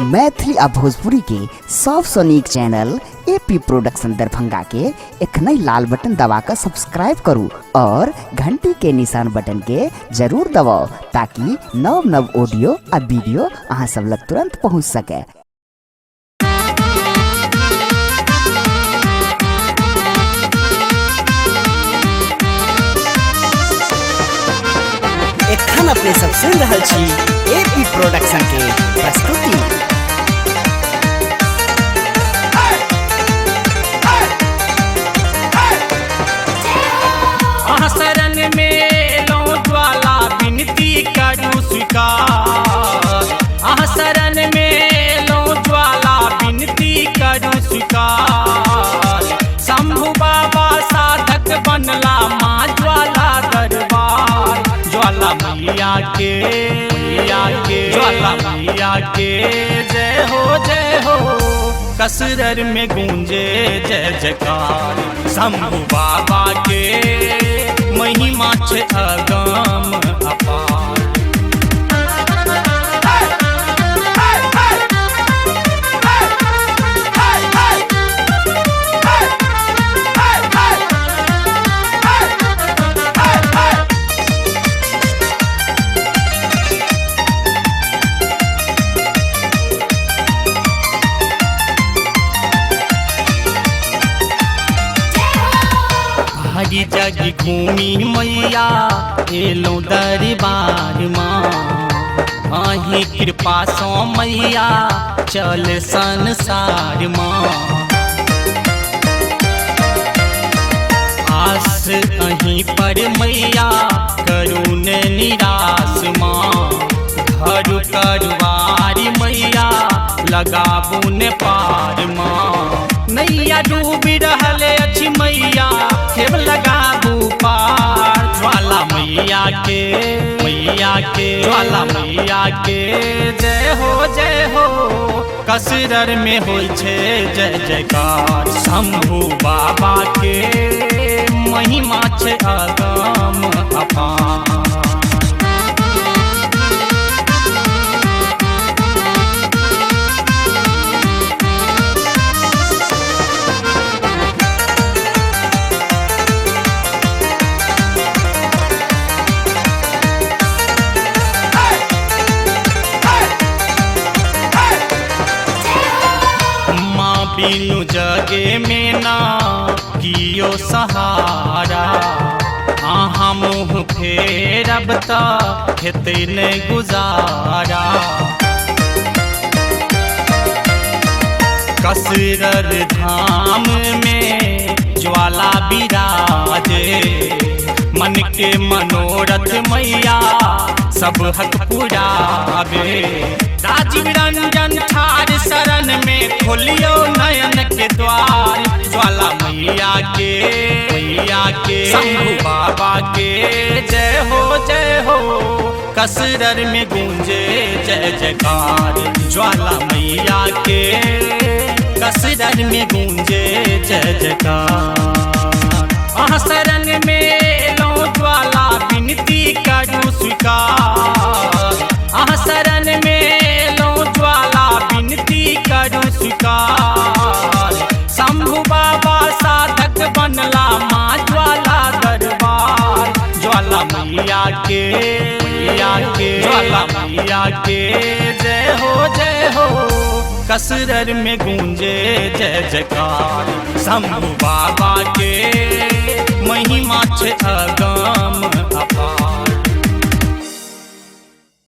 मैथिली आ भोजपुरी के सबसे नीक चैनल एपी प्रोडक्शन दरभंगा के एखनई लाल बटन दबाकर सब्सक्राइब करू और घंटी के निशान बटन के जरूर दबाओ ताकि नव नव ऑडियो आ वीडियो अहाँ सब लग तुरंत पहुँच सके। एखन अपने सब सुन रहल छी एपी प्रोडक्शन के प्रस्तुति। शरण में लो ज्वाला विनती करू स्वीकार। शरण में लो ज्वाला विनती करू स्वीकार। शंभु बाबा साधक बनला माँ ज्वाला दरबार। ज्वाला मैया के ज्वाला मैया के जय हो कसरर में गूंजे जय जयकार। शंभु बाबा के महिमा छे अगम अपार। हरी जग घूमी मैया एलो दरबार माँ। अही कृपा सो मैया चल संसार माँ। आस अही पर मैया करुण निराश माँ। घर करवारी मैया लगाबू ने पार माँ। नैया डूबी रहले अच्छी मैया खेब लगाबू पार। ज्वाला मैया के ज्वाला मैया के जय हो कसरर में होई छे जय जयकार। शंभु बाबा के महिमा छे अगम अपार। बिनु जगे में ना कियो सहारा। आहा मुँह फेरब त हेते ने गुजारा। कसरर धाम में ज्वाला विराजे। मन के मनोरथ मैया सब हक पुरावे। राजीव रंजन ठार शरण में खोलियो नयन के द्वार। ज्वाला मैया के शंभु बाबा के जय हो कसरर में गूंजे जय जयकार। ज्वाला मैया के कसरर में गूंजे जय जयकार। शरण में लो ज्वाला विनती करू स्वीकार। शरण में लो ज्वाला विनती करू स्वीकार। शंभु बाबा साधक बनला माँ ज्वाला दरबार। ज्वाला मैया के ज्वाला मैया के जय हो कसरर में गूंजे जय जयकार। शंभु बाबा के महिमा छे